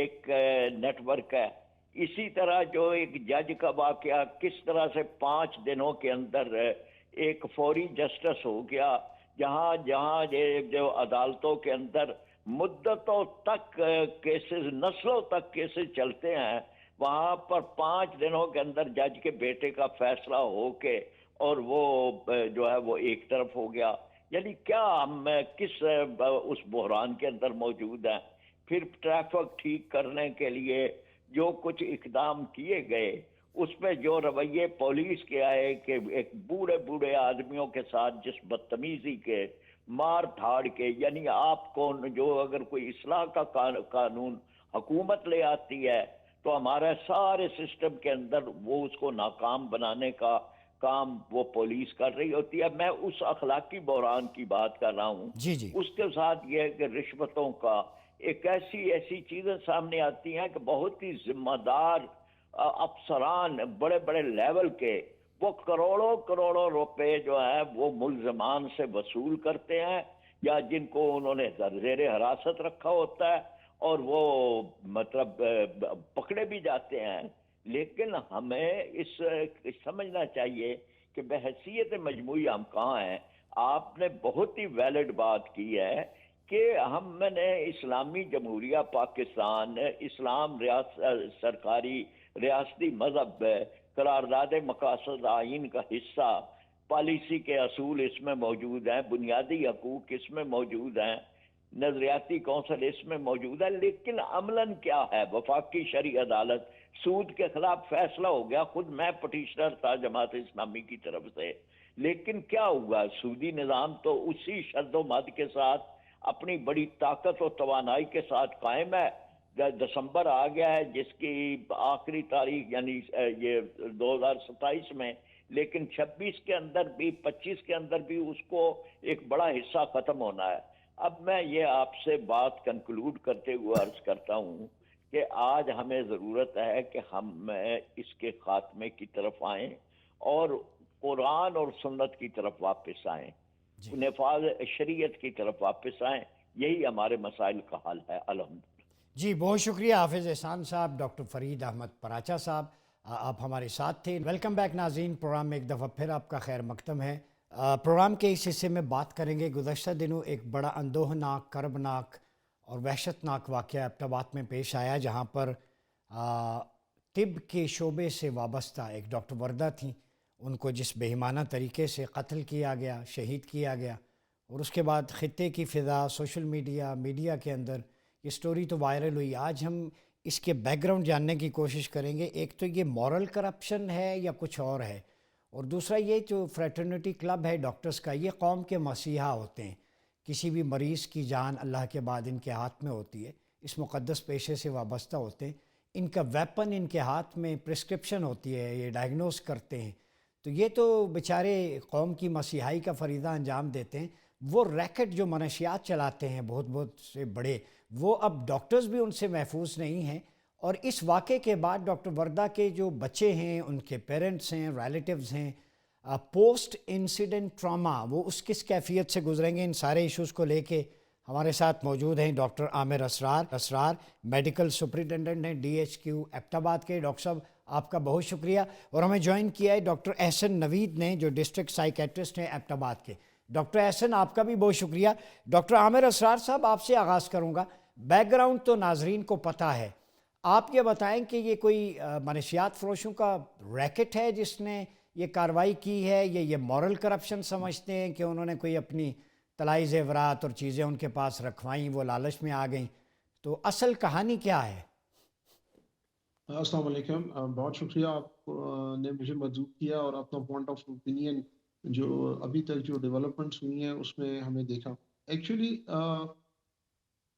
ایک نیٹ ورک ہے. اسی طرح جو ایک جج کا واقعہ کس طرح سے 5 دنوں کے اندر ایک فوری جسٹس ہو گیا، جہاں جہاں یہ جو عدالتوں کے اندر مدتوں تک کیسز، نسلوں تک کیسز چلتے ہیں، وہاں پر 5 دنوں کے اندر جج کے بیٹے کا فیصلہ ہو کے اور وہ جو ہے وہ ایک طرف ہو گیا. یعنی کیا ہم کس اس بحران کے اندر موجود ہیں؟ پھر ٹریفک ٹھیک کرنے کے لیے جو کچھ اقدام کیے گئے، اس میں جو رویے پولیس کے آئے کہ ایک بوڑھے بوڑھے آدمیوں کے ساتھ جس بدتمیزی کے، مار دھاڑ کے، یعنی آپ کو جو اگر کوئی اصلاح کا قانون حکومت لے آتی ہے تو ہمارے سارے سسٹم کے اندر وہ اس کو ناکام بنانے کا کام وہ پولیس کر رہی ہوتی ہے. میں اس اخلاقی بحران کی بات کر رہا ہوں. جی جی. اس کے ساتھ یہ ہے کہ رشوتوں کا ایک ایسی چیزیں سامنے آتی ہیں کہ بہت ہی ذمہ دار افسران بڑے بڑے لیول کے وہ کروڑوں روپے جو ہے وہ ملزمان سے وصول کرتے ہیں، یا جن کو انہوں نے زیر حراست رکھا ہوتا ہے اور وہ مطلب پکڑے بھی جاتے ہیں. لیکن ہمیں اس سمجھنا چاہیے کہ بحیثیت مجموعی ہم کہاں ہیں. آپ نے بہت ہی ویلڈ بات کی ہے کہ ہم نے اسلامی جمہوریہ پاکستان، اسلام سرکاری ریاستی مذہب قرارداد مقاصد آئین کا حصہ، پالیسی کے اصول اس میں موجود ہیں، بنیادی حقوق اس میں موجود ہیں، نظریاتی کونسل اس میں موجود ہے. لیکن عملاً کیا ہے؟ وفاقی شرعی عدالت سود کے خلاف فیصلہ ہو گیا، خود میں پٹیشنر تھا جماعت اسلامی کی طرف سے، لیکن کیا ہوا؟ سودی نظام تو اسی شد و مد کے ساتھ اپنی بڑی طاقت و توانائی کے ساتھ قائم ہے. دسمبر آ گیا ہے جس کی آخری تاریخ یعنی یہ 2027 میں، لیکن 26 کے اندر بھی 25 کے اندر بھی اس کو ایک بڑا حصہ ختم ہونا ہے. اب میں یہ آپ سے بات کنکلوڈ کرتے ہوئے عرض کرتا ہوں کہ آج ہمیں ضرورت ہے کہ ہم اس کے خاتمے کی طرف آئیں اور قرآن اور سنت کی طرف واپس آئیں، نفاذ شریعت کی طرف واپس آئیں. یہی ہمارے مسائل کا حل ہے الحمدللہ. جی بہت شکریہ حافظ احسان صاحب. ڈاکٹر فرید احمد پراچا صاحب آپ ہمارے ساتھ تھے. ویلکم بیک ناظرین، پروگرام میں ایک دفعہ پھر آپ کا خیر مقدم ہے. پروگرام کے اس حصے میں بات کریں گے گزشتہ دنوں ایک بڑا اندوہناک، کربناک اور وحشتناک واقعہ ایبٹ آباد میں پیش آیا، جہاں پر طب کے شعبے سے وابستہ ایک ڈاکٹر وردہ تھیں. ان کو جس بے ایمانہ طریقے سے قتل کیا گیا، شہید کیا گیا، اور اس کے بعد خطے کی فضا، سوشل میڈیا کے اندر یہ سٹوری تو وائرل ہوئی. آج ہم اس کے بیک گراؤنڈ جاننے کی کوشش کریں گے. ایک تو یہ مورل کرپشن ہے یا کچھ اور ہے، اور دوسرا یہ جو فریٹرنٹی کلب ہے ڈاکٹرز کا، یہ قوم کے مسیحا ہوتے ہیں. کسی بھی مریض کی جان اللہ کے بعد ان کے ہاتھ میں ہوتی ہے، اس مقدس پیشے سے وابستہ ہوتے ہیں. ان کا ویپن ان کے ہاتھ میں پرسکرپشن ہوتی ہے، یہ ڈائگنوز کرتے ہیں. تو یہ تو بیچارے قوم کی مسیحائی کا فریضہ انجام دیتے ہیں. وہ ریکٹ جو منشیات چلاتے ہیں بہت سے بڑے، وہ اب ڈاکٹرز بھی ان سے محفوظ نہیں ہیں. اور اس واقعے کے بعد ڈاکٹر وردہ کے جو بچے ہیں، ان کے پیرنٹس ہیں، ریلیٹیوز ہیں، پوسٹ انسیڈنٹ ٹراما وہ اس کس کیفیت سے گزریں گے، ان سارے ایشوز کو لے کے ہمارے ساتھ موجود ہیں ڈاکٹر عامر اسرار میڈیکل سپرنٹینڈنٹ ہیں DHQ ایبٹ آباد کے. ڈاکٹر صاحب آپ کا بہت شکریہ. اور ہمیں جوائن کیا ہے ڈاکٹر احسن نوید نے، جو ڈسٹرکٹ سائیکیٹرسٹ ہیں ایبٹ آباد کے. ڈاکٹر احسن آپ کا بھی بہت شکریہ. ڈاکٹر عامر اسرار صاحب آپ سے آغاز کروں گا. بیک گراؤنڈ تو ناظرین کو پتہ ہے، آپ یہ بتائیں کہ یہ کوئی منشیات فروشوں کا ریکٹ ہے جس نے یہ کارروائی کی ہے، یہ مورل کرپشن سمجھتے ہیں کہ انہوں نے کوئی اپنی طلائی زیورات اور چیزیں ان کے پاس رکھوائیں، وہ لالچ میں آ گئیں؟ تو اصل کہانی کیا ہے؟ السلام علیکم. بہت شکریہ آپ نے مجھے مدعو کیا اور اپنا پوائنٹ آف اوپینین جو ابھی تک جو ڈیولپمنٹس ہوئی ہیں اس میں ہمیں دیکھا. ایکچولی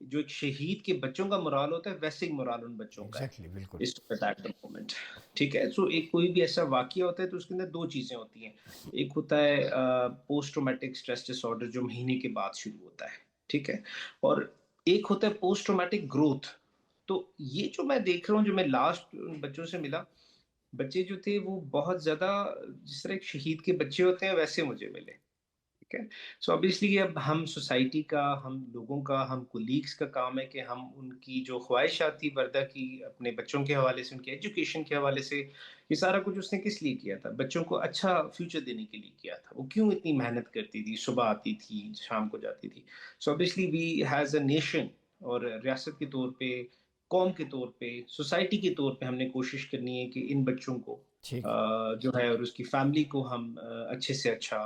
جو ایک شہید کے بچوں کا مرال ہوتا ہے ویسے ہی مرال ان بچوں کا ہے ایگزیکٹلی بالکل اس وقت ایٹ دا مومنٹ. ٹھیک ہے. سو ایک کوئی بھی ایسا واقعہ ہوتا ہے تو اس کے اندر دو چیزیں ہوتی ہیں. ایک ہوتا ہے post traumatic stress dis order جو مہینے کے بعد شروع ہوتا ہے. ٹھیک ہے. اور ایک ہوتا ہے پوسٹ ٹرومیٹک گروتھ. تو یہ جو میں دیکھ رہا ہوں، جو میں لاسٹ بچوں سے ملا، بچے جو تھے وہ بہت زیادہ جس طرح ایک شہید کے بچے ہوتے ہیں ویسے مجھے ملے. ٹھیک ہے. سو obviously اب ہم سوسائٹی کا، ہم لوگوں کا، ہم کولیگس کا کام ہے کہ ہم ان کی جو خواہشات تھی وردہ کی اپنے بچوں کے حوالے سے، ان کے ایجوکیشن کے حوالے سے، یہ سارا کچھ اس نے کس لیے کیا تھا؟ بچوں کو اچھا فیوچر دینے کے لیے کیا تھا. وہ کیوں اتنی محنت کرتی تھی، صبح آتی تھی شام کو جاتی تھی. سو obviously we has a nation، اور ریاست کے طور پہ، قوم کے طور پہ، سوسائٹی کے طور پہ ہم نے کوشش کرنی ہے کہ ان بچوں کو ٹھیک جو ہے اور اس کی فیملی کو ہم اچھے سے اچھا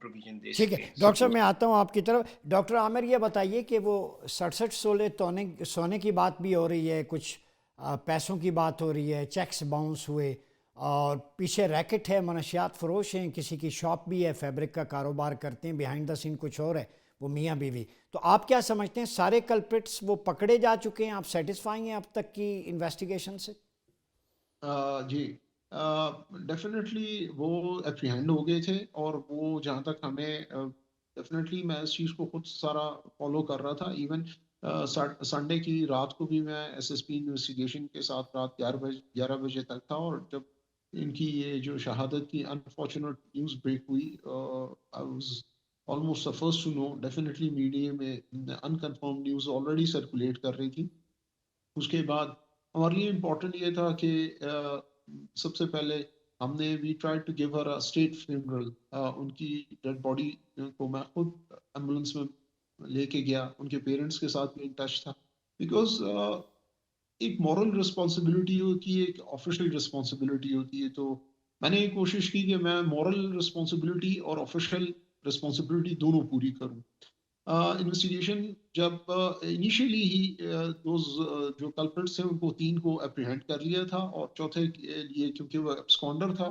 پروویژن دے ٹھیک ہے. سکیں. ڈاکٹر صاحب میں آتا ہوں آپ کی طرف. ڈاکٹر عامر یہ بتائیے کہ وہ 67 سونے کی بات بھی ہو رہی ہے، کچھ پیسوں کی بات ہو رہی ہے، چیکس باؤنس ہوئے، اور پیچھے ریکٹ ہے، منشیات فروش ہیں، کسی کی شاپ بھی ہے، فیبرک کا کاروبار کرتے ہیں، بیہائنڈ دا سین کچھ اور ہے، وہ میاں بیوی. تو آپ کیا سمجھتے ہیں سارے کلپرٹس وہ پکڑے جا چکے ہیں؟ آپ سیٹسفائی ہیں اب تک کی انویسٹیگیشن سے؟ جی ڈیفینیٹلی وہ اپریہینڈ ہو گئے تھے، اور وہ جہاں تک ہمیں ڈیفینیٹلی میں اس چیز کو خود سارا فالو کر رہا تھا. ایون سنڈے کی رات کو بھی میں ایس ایس پی انویسٹیگیشن کے ساتھ رات 11 بجے تک تھا، اور جب ان کی یہ جو شہادت کی انفارچونیٹ نیوز بریک ہوئی، I was almost first to know. Definitely media میں انکنفرم نیوز آلریڈی سرکولیٹ کر رہی تھی. اس کے بعد ہمارے لیے امپورٹنٹ یہ تھا کہ سب سے پہلے ہم نے we try to give her state funeral. ان کی ڈیڈ باڈی کو میں خود ایمبولینس میں لے کے گیا، ان کے پیرنٹس کے ساتھ بھی ان ٹچ تھا، بیکاز ایک مورل رسپانسبلٹی ہوتی ہے، ایک آفیشیل رسپانسبلٹی ہوتی ہے. تو میں نے یہ کوشش کی کہ میں مورل رسپانسبلٹی اور آفیشیل رسپانسبلٹی دونوں پوری کروں. انویسٹیگیشن جب انیشیلی ہی جو کلپرٹس ہیں ان کو 3 کو اپریہینڈ کر لیا تھا، اور چوتھے کے لیے کیونکہ وہ ایبسکونڈر تھا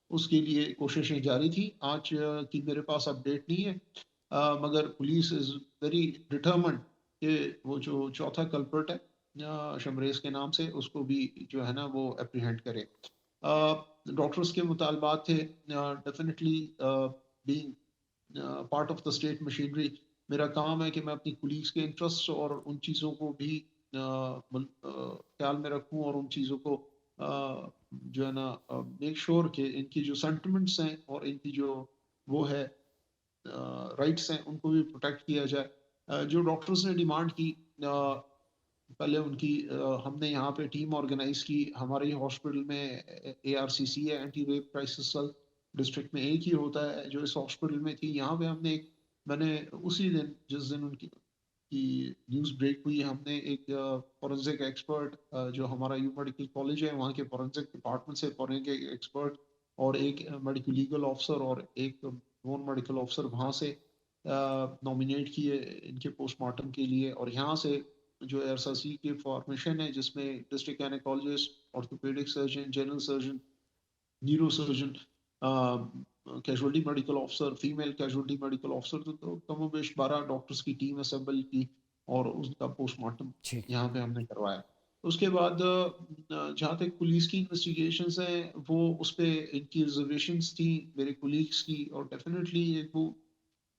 اس کے لیے کوششیں جاری تھی. آج کی میرے پاس اپڈیٹ نہیں ہے، مگر پولیس از ویری ڈٹرمنڈ کہ وہ جو چوتھا کلپرٹ ہے شمریز کے نام سے، اس کو بھی جو ہے نا وہ اپریہینڈ کرے. ڈاکٹرز کے مطالبات تھے. Definitely being part of the state machinery, میرا کام ہے کہ میں اپنی کولیگس کے انٹرسٹ اور ان چیزوں کو بھی خیال میں رکھوں، اور ان چیزوں کو جو ہے نا میک شور کہ ان کی جو سینٹیمنٹس ہیں اور ان کی جو وہ ہے رائٹس ہیں ان کو بھی پروٹیکٹ کیا جائے. جو ڈاکٹرز نے ڈیمانڈ کی، پہلے ان کی ہم نے یہاں پہ ٹیم آرگنائز کی. ہمارے ہاسپٹل میں ARCC ہے، anti rape crisis cell, district میں ایک ہی ہوتا ہے جو اس ہاسپٹل میں تھی. یہاں پہ ہم نے میں نے اسی دن جس دن ان کی نیوز بریک ہوئی، ہم نے ایک فورنزک ایکسپرٹ جو ہمارا یو میڈیکل کالج ہے وہاں کے فورنزک ڈپارٹمنٹ سے فورنزک ایکسپرٹ، اور ایک میڈیکل لیگل آفسر اور ایک نان میڈیکل آفسر وہاں سے نامینیٹ کیے ان کے پوسٹ مارٹم کے لیے. اور یہاں سے جو ARCC کی فارمیشن ہے جس میں district gynaecologist, orthopaedic surgeon, general surgeon, neuro surgeon, casualty medical officer, female casualty medical officer, تو کم و بیش 12 ڈاکٹرز کی ٹیم اسمبل کی، اور اس کا پوسٹ مارٹم یہاں پہ ہم نے کروایا. اس کے بعد جہاں تک پولیس کی انویسٹیگیشنز ہیں وہ اس پہ ان کی ریزرویشنز تھیں میرے کولیگس کی، اور ڈیفینیٹلی وہ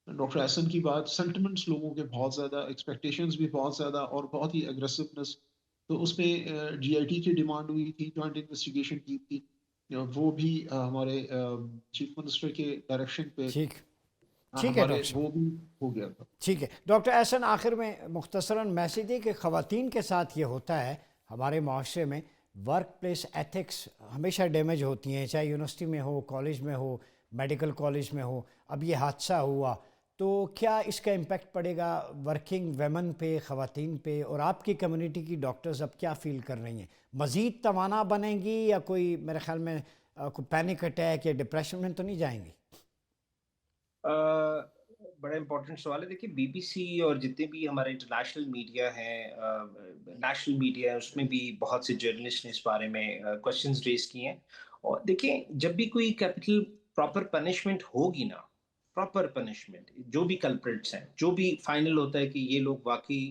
ڈاکٹر احسن کی بات، سینٹیمنٹس لوگوں کے بہت زیادہ، ایکسپیکٹیشنز بھی بہت زیادہ، اور بہت ہی اگریسونیس. تو اس میں GIT کی ڈیمانڈ ہوئی تھی، جوائنٹ انویسٹیگیشن کی تھی، وہ بھی ہمارے چیف منسٹر کے ڈائریکشن پہ ٹھیک ہے ہمارے ڈاکٹر صاحب. وہ بھی ہو گیا تھا. ٹھیک ہے ڈاکٹر احسن، آخر میں مختصراً میسیج دیں کہ خواتین کے ساتھ یہ ہوتا ہے ہمارے معاشرے میں، ورک پلیس ایتھکس ہمیشہ ڈیمیج ہوتی ہیں، چاہے یونیورسٹی میں ہو، کالج میں ہو، میڈیکل کالج میں ہو. اب یہ حادثہ ہوا تو کیا اس کا امپیکٹ پڑے گا ورکنگ ویمن پہ، خواتین پہ؟ اور آپ کی کمیونٹی کی ڈاکٹرز اب کیا فیل کر رہی ہیں؟ مزید توانا بنیں گی یا کوئی میرے خیال میں کوئی پینک اٹیک یا ڈپریشن میں تو نہیں جائیں گی؟ بڑا امپورٹنٹ سوال ہے. دیکھیے BBC اور جتنے بھی ہمارے انٹرنیشنل میڈیا ہیں، نیشنل میڈیا ہے، اس میں بھی بہت سے جرنلسٹ نے اس بارے میں کوشچنز ریز کیے ہیں. اور دیکھیں جب بھی کوئی کیپٹل پراپر پنشمنٹ ہوگی نا، پراپر پنشمنٹ، جو بھی کلپریٹس ہیں، جو بھی فائنل ہوتا ہے کہ یہ لوگ واقعی